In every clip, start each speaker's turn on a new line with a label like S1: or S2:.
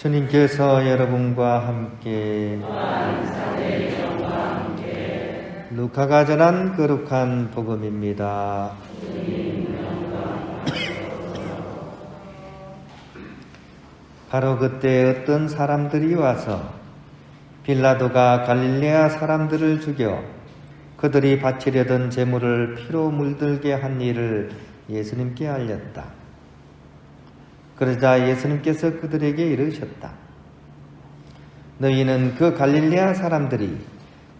S1: 주님께서 여러분과 함께 루카가 전한 거룩한 복음입니다. 바로 그때 어떤 사람들이 와서 빌라도가 갈릴레아 사람들을 죽여 그들이 바치려던 제물을 피로 물들게 한 일을 예수님께 알렸다. 그러자 예수님께서 그들에게 이르셨다. 너희는 그 갈릴레아 사람들이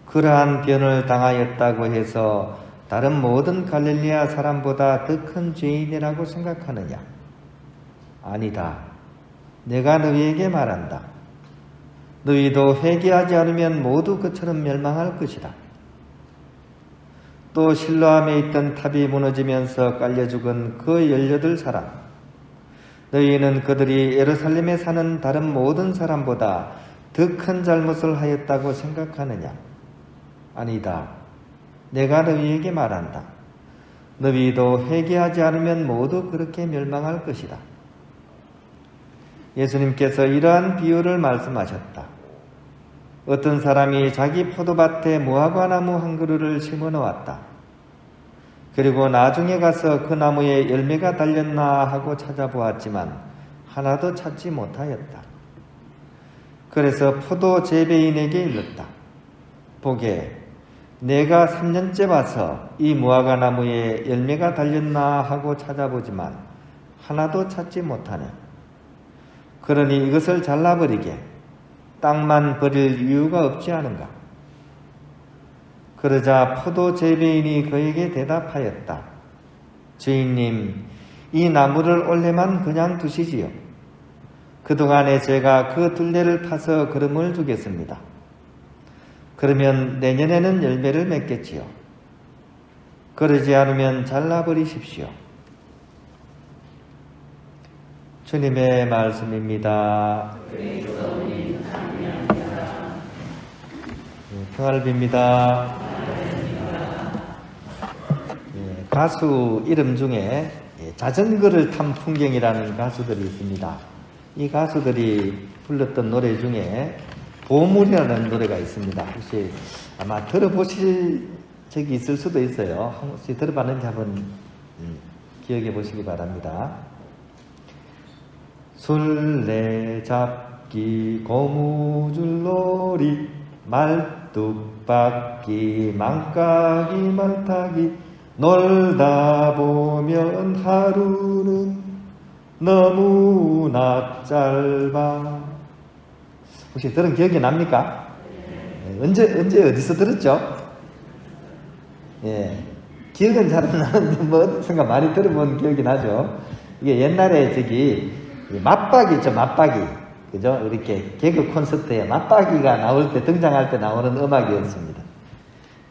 S1: 그러한 변을 당하였다고 해서 다른 모든 갈릴레아 사람보다 더 큰 죄인이라고 생각하느냐? 아니다. 내가 너희에게 말한다. 너희도 회개하지 않으면 모두 그처럼 멸망할 것이다. 또 실로암에 있던 탑이 무너지면서 깔려 죽은 그 18사람, 너희는 그들이 예루살렘에 사는 다른 모든 사람보다 더 큰 잘못을 하였다고 생각하느냐? 아니다. 내가 너희에게 말한다. 너희도 회개하지 않으면 모두 그렇게 멸망할 것이다. 예수님께서 이러한 비유를 말씀하셨다. 어떤 사람이 자기 포도밭에 무화과나무 한 그루를 심어 놓았다. 그리고 나중에 가서 그 나무에 열매가 달렸나 하고 찾아보았지만 하나도 찾지 못하였다. 그래서 포도 재배인에게 일렀다. 보게, 내가 3년째 와서 이 무화과나무에 열매가 달렸나 하고 찾아보지만 하나도 찾지 못하네. 그러니 이것을 잘라버리게 땅만 버릴 이유가 없지 않은가? 그러자 포도 재배인이 그에게 대답하였다. 주인님, 이 나무를 올해만 그냥 두시지요. 그동안에 제가 그 둘레를 파서 거름을 주겠습니다. 그러면 내년에는 열매를 맺겠지요. 그러지 않으면 잘라버리십시오. 주님의 말씀입니다. 평화를 빕니다. 가수 이름 중에 자전거를 탄 풍경이라는 가수들이 있습니다. 이 가수들이 불렀던 노래 중에 보물이라는 노래가 있습니다. 혹시 아마 들어보실 적이 있을 수도 있어요. 혹시 들어봤는지 한번 기억해 보시기 바랍니다. 술래잡기 고무줄놀이 말뚝박기 망까기 말타기 놀다 보면 하루는 너무나 짧아. 혹시 들은 기억이 납니까? 언제 어디서 들었죠? 예, 기억은 잘 안 나는데 뭐 어디선가 많이 들어본 기억이 나죠. 이게 옛날에 맞박이 있죠, 맞박이. 그죠? 이렇게 개그 콘서트에 맞박이가 나올 때, 등장할 때 나오는 음악이었습니다.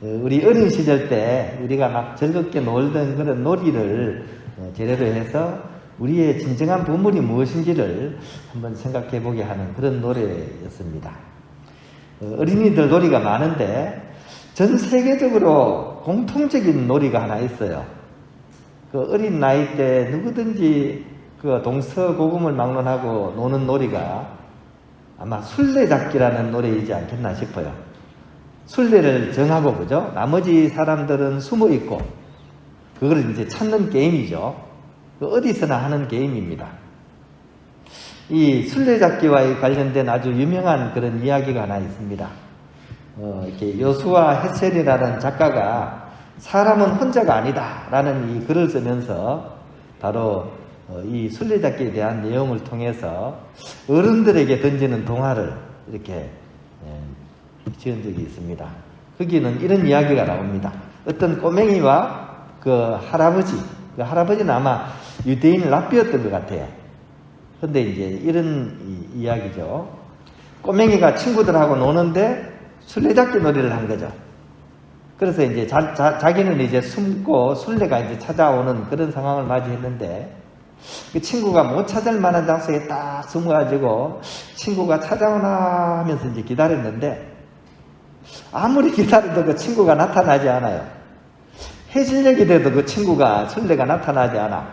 S1: 우리 어린 시절 때 우리가 막 즐겁게 놀던 그런 놀이를 재료로 해서 우리의 진정한 보물이 무엇인지를 한번 생각해 보게 하는 그런 노래였습니다. 어린이들 놀이가 많은데 전 세계적으로 공통적인 놀이가 하나 있어요. 그 어린 나이 때 누구든지 그 동서고금을 막론하고 노는 놀이가 아마 술래잡기라는 노래이지 않겠나 싶어요. 술래를 정하고, 그죠? 나머지 사람들은 숨어 있고, 그걸 이제 찾는 게임이죠. 어디서나 하는 게임입니다. 이 술래잡기와 관련된 아주 유명한 그런 이야기가 하나 있습니다. 이렇게 여수와 햇셀이라는 작가가 사람은 혼자가 아니다라는 이 글을 쓰면서 바로 이 술래잡기에 대한 내용을 통해서 어른들에게 던지는 동화를 이렇게 지은 적이 있습니다. 거기는 이런 이야기가 나옵니다. 어떤 꼬맹이와 그 할아버지는 아마 유대인 랍비였던 것 같아요. 근데 이제 이런 이야기죠. 꼬맹이가 친구들하고 노는데 술래잡기 놀이를 한 거죠. 그래서 이제 자기는 이제 숨고 술래가 이제 찾아오는 그런 상황을 맞이했는데 그 친구가 못 찾을 만한 장소에 딱 숨어가지고 친구가 찾아오나 하면서 이제 기다렸는데 아무리 기다려도 그 친구가 나타나지 않아요. 해질녘이 돼도 그 친구가 술래가 나타나지 않아.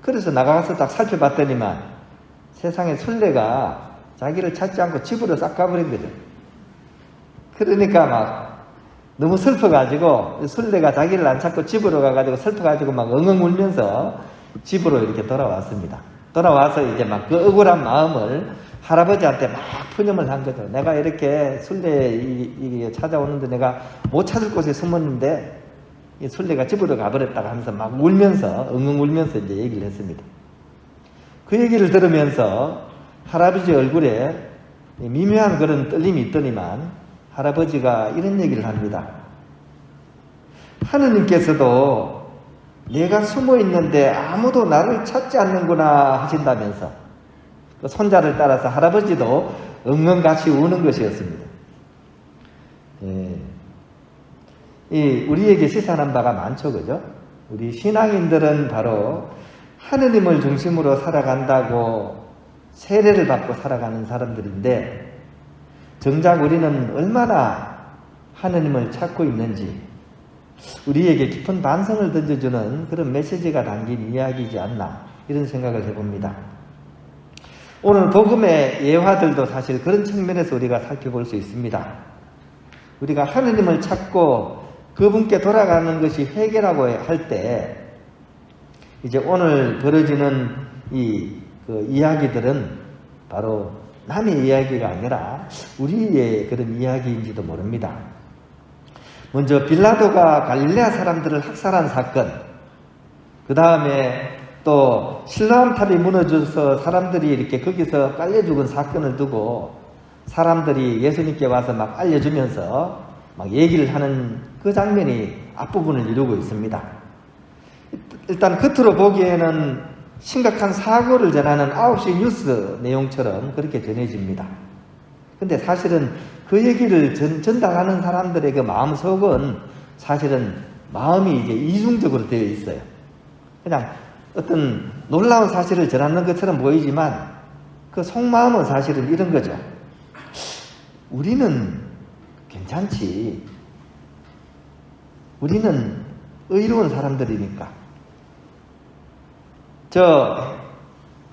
S1: 그래서 나가서 딱 살펴봤더니만 세상에 술래가 자기를 찾지 않고 집으로 싹 가버린 거죠. 그러니까 막 너무 슬퍼가지고 술래가 자기를 안 찾고 집으로 가가지고 슬퍼가지고 막 엉엉 울면서 집으로 이렇게 돌아왔습니다. 돌아와서 이제 막 그 억울한 마음을 할아버지한테 막 푸념을 한 거죠. 내가 이렇게 술래 찾아오는데 내가 못 찾을 곳에 숨었는데 이 술래가 집으로 가버렸다고 하면서 막 울면서 엉엉 울면서 이제 얘기를 했습니다. 그 얘기를 들으면서 할아버지 얼굴에 미묘한 그런 떨림이 있더니만 할아버지가 이런 얘기를 합니다. 하느님께서도 내가 숨어 있는데 아무도 나를 찾지 않는구나 하신다면서 그 손자를 따라서 할아버지도 엉엉같이 우는 것이었습니다. 우리에게 시사하는 바가 많죠, 그죠? 우리 신앙인들은 바로 하느님을 중심으로 살아간다고 세례를 받고 살아가는 사람들인데 정작 우리는 얼마나 하느님을 찾고 있는지 우리에게 깊은 반성을 던져주는 그런 메시지가 담긴 이야기이지 않나 이런 생각을 해봅니다. 오늘 복음의 예화들도 사실 그런 측면에서 우리가 살펴볼 수 있습니다. 우리가 하느님을 찾고 그분께 돌아가는 것이 회개라고 할 때 이제 오늘 벌어지는 그 이야기들은 바로 남의 이야기가 아니라 우리의 그런 이야기인지도 모릅니다. 먼저 빌라도가 갈릴레아 사람들을 학살한 사건, 그 다음에 또 실로암 탑이 무너져서 사람들이 이렇게 거기서 깔려 죽은 사건을 두고 사람들이 예수님께 와서 막 알려주면서 막 얘기를 하는 그 장면이 앞부분을 이루고 있습니다. 일단 겉으로 보기에는 심각한 사고를 전하는 9시 뉴스 내용처럼 그렇게 전해집니다. 근데 사실은 그 얘기를 전달하는 사람들의 그 마음속은 사실은 마음이 이제 이중적으로 되어 있어요. 그냥 어떤 놀라운 사실을 전하는 것처럼 보이지만 그 속마음은 사실은 이런 거죠. 우리는 괜찮지. 우리는 의로운 사람들이니까.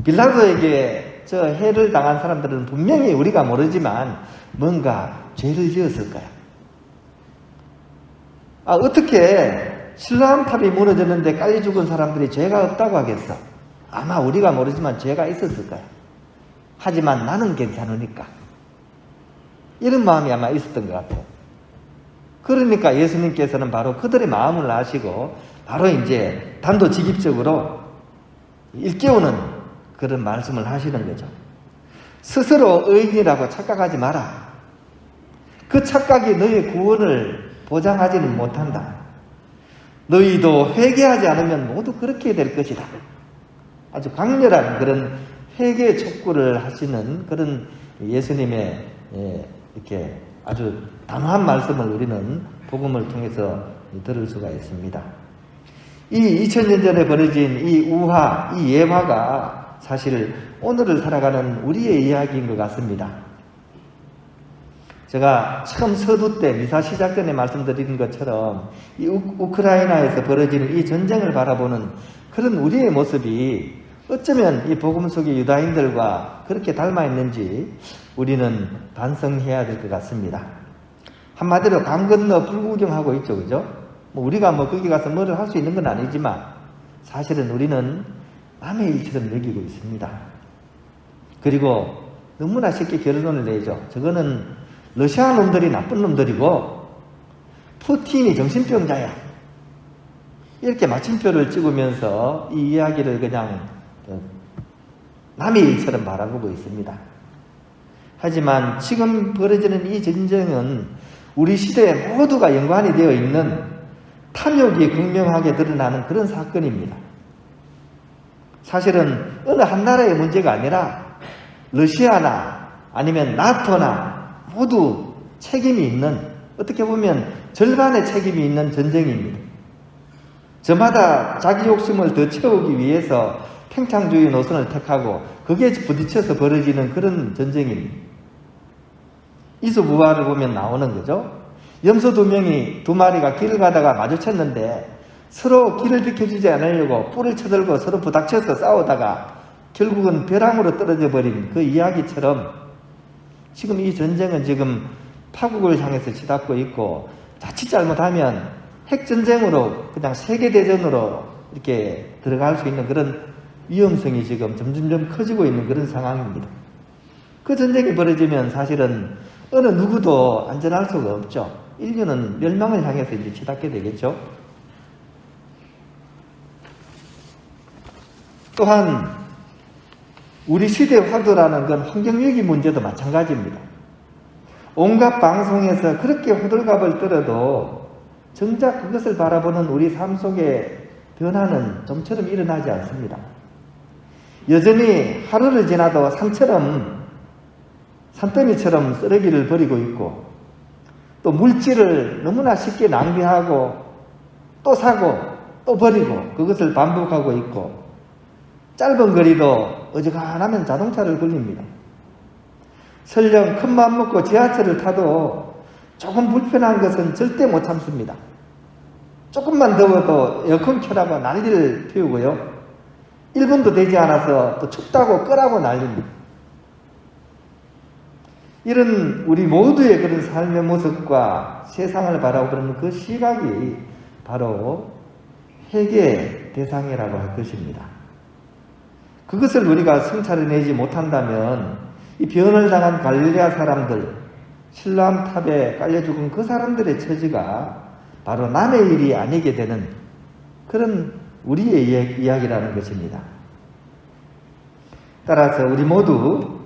S1: 빌라도에게 저 해를 당한 사람들은 분명히 우리가 모르지만 뭔가 죄를 지었을 거야. 어떻게 실로암 탑이 무너졌는데 깔려 죽은 사람들이 죄가 없다고 하겠어? 아마 우리가 모르지만 죄가 있었을 거야. 하지만 나는 괜찮으니까. 이런 마음이 아마 있었던 것 같아요. 그러니까 예수님께서는 바로 그들의 마음을 아시고 바로 이제 단도직입적으로 일깨우는 그런 말씀을 하시는 거죠. 스스로 의인이라고 착각하지 마라. 그 착각이 너의 구원을 보장하지는 못한다. 너희도 회개하지 않으면 모두 그렇게 될 것이다. 아주 강렬한 그런 회개 촉구를 하시는 그런 예수님의 이렇게 아주 단호한 말씀을 우리는 복음을 통해서 들을 수가 있습니다. 이 2000년 전에 벌어진 이 우화, 이 예화가 사실 오늘을 살아가는 우리의 이야기인 것 같습니다. 제가 처음 서두 때 미사 시작 전에 말씀드린 것처럼 이 우크라이나에서 벌어지는 이 전쟁을 바라보는 그런 우리의 모습이 어쩌면 이 복음 속의 유다인들과 그렇게 닮아 있는지 우리는 반성해야 될 것 같습니다. 한마디로 강 건너 불구경하고 있죠, 그죠? 우리가 거기 가서 뭐를 할 수 있는 건 아니지만 사실은 우리는 남의 일처럼 여기고 있습니다. 그리고 너무나 쉽게 결론을 내죠. 저거는 러시아 놈들이 나쁜 놈들이고 푸틴이 정신병자야. 이렇게 마침표를 찍으면서 이 이야기를 그냥 남의 일처럼 바라보고 있습니다. 하지만 지금 벌어지는 이 전쟁은 우리 시대에 모두가 연관이 되어 있는 탐욕이 극명하게 드러나는 그런 사건입니다. 사실은 어느 한 나라의 문제가 아니라 러시아나 아니면 나토나 모두 책임이 있는, 어떻게 보면 절반의 책임이 있는 전쟁입니다. 저마다 자기 욕심을 더 채우기 위해서 팽창주의 노선을 택하고 그게 부딪혀서 벌어지는 그런 전쟁입니다. 이수부화를 보면 나오는 거죠. 염소 두 마리가 길을 가다가 마주쳤는데 서로 길을 비켜주지 않으려고 뿔을 쳐들고 서로 부닥쳐서 싸우다가 결국은 벼랑으로 떨어져 버린 그 이야기처럼 지금 이 전쟁은 지금 파국을 향해서 치닫고 있고, 자칫 잘못하면 핵전쟁으로 그냥 세계대전으로 이렇게 들어갈 수 있는 그런 위험성이 지금 점점점 커지고 있는 그런 상황입니다. 그 전쟁이 벌어지면 사실은 어느 누구도 안전할 수가 없죠. 인류는 멸망을 향해서 이제 치닫게 되겠죠. 또한 우리 시대의 화두라는 건 환경위기 문제도 마찬가지입니다. 온갖 방송에서 그렇게 호들갑을 떨어도 정작 그것을 바라보는 우리 삶 속에 변화는 좀처럼 일어나지 않습니다. 여전히 하루를 지나도 산더미처럼 쓰레기를 버리고 있고, 또 물질을 너무나 쉽게 낭비하고 또 사고 또 버리고 그것을 반복하고 있고, 짧은 거리도 어지간하면 자동차를 굴립니다. 설령 큰 맘 먹고 지하철을 타도 조금 불편한 것은 절대 못 참습니다. 조금만 더워도 에어컨 켜라고 난리를 피우고요. 1분도 되지 않아서 또 춥다고 끄라고 난립니다. 이런 우리 모두의 그런 삶의 모습과 세상을 바라보는 그 시각이 바로 회개의 대상이라고 할 것입니다. 그것을 우리가 성찰해내지 못한다면 이 변을 당한 갈릴레아 사람들, 실로암 탑에 깔려 죽은 그 사람들의 처지가 바로 남의 일이 아니게 되는 그런 우리의 이야기라는 것입니다. 따라서 우리 모두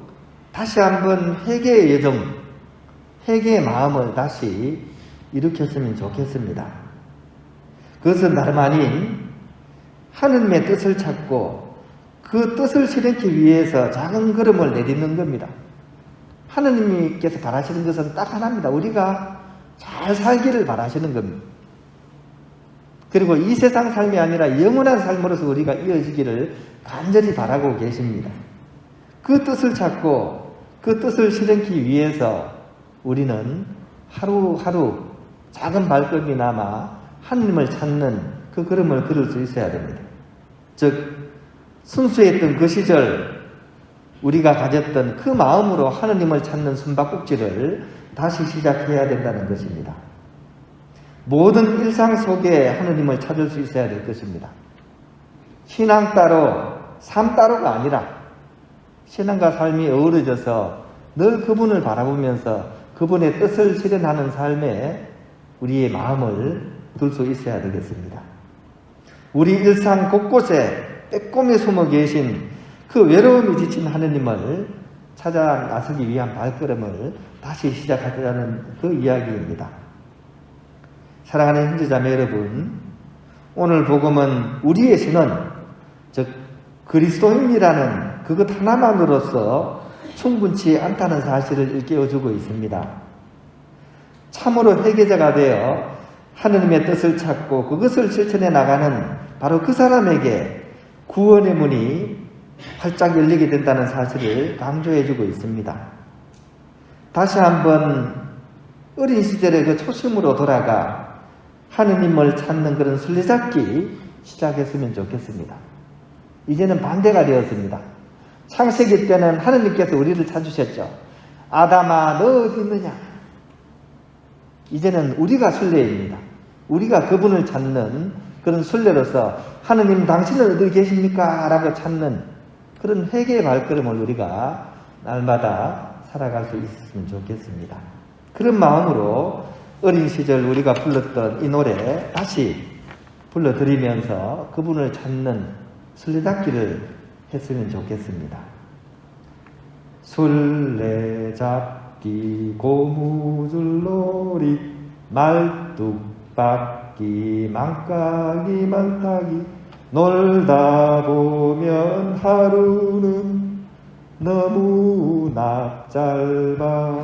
S1: 다시 한번 회개의 여정, 회개의 마음을 다시 일으켰으면 좋겠습니다. 그것은 다름 아닌 하느님의 뜻을 찾고 그 뜻을 실행하기 위해서 작은 걸음을 내딛는 겁니다. 하느님께서 바라시는 것은 딱 하나입니다. 우리가 잘 살기를 바라시는 겁니다. 그리고 이 세상 삶이 아니라 영원한 삶으로서 우리가 이어지기를 간절히 바라고 계십니다. 그 뜻을 찾고 그 뜻을 실행하기 위해서 우리는 하루하루 작은 발걸음이나마 하느님을 찾는 그 걸음을 걸을 수 있어야 됩니다. 즉 순수했던 그 시절 우리가 가졌던 그 마음으로 하느님을 찾는 숨바꼭질을 다시 시작해야 된다는 것입니다. 모든 일상 속에 하느님을 찾을 수 있어야 될 것입니다. 신앙 따로, 삶 따로가 아니라 신앙과 삶이 어우러져서 늘 그분을 바라보면서 그분의 뜻을 실현하는 삶에 우리의 마음을 둘 수 있어야 되겠습니다. 우리 일상 곳곳에 빼꼼히 숨어 계신 그 외로움이 지친 하느님을 찾아 나서기 위한 발걸음을 다시 시작하자는 그 이야기입니다. 사랑하는 형제자매 여러분, 오늘 복음은 우리의 신은 즉 그리스도인이라는 그것 하나만으로서 충분치 않다는 사실을 일깨워주고 있습니다. 참으로 회개자가 되어 하느님의 뜻을 찾고 그것을 실천해 나가는 바로 그 사람에게 구원의 문이 활짝 열리게 된다는 사실을 강조해주고 있습니다. 다시 한번 어린 시절의 그 초심으로 돌아가 하느님을 찾는 그런 술래잡기 시작했으면 좋겠습니다. 이제는 반대가 되었습니다. 창세기 때는 하느님께서 우리를 찾으셨죠. 아담아, 너 어디 있느냐? 이제는 우리가 술래입니다. 우리가 그분을 찾는 그런 순례로서 하느님 당신은 어디 계십니까? 라고 찾는 그런 회개의 발걸음을 우리가 날마다 살아갈 수 있었으면 좋겠습니다. 그런 마음으로 어린 시절 우리가 불렀던 이 노래 다시 불러드리면서 그분을 찾는 술래잡기를 했으면 좋겠습니다. 술래잡기 고무줄놀이 말뚝박기 망까기 말타기 놀다 보면 하루는 너무나 짧아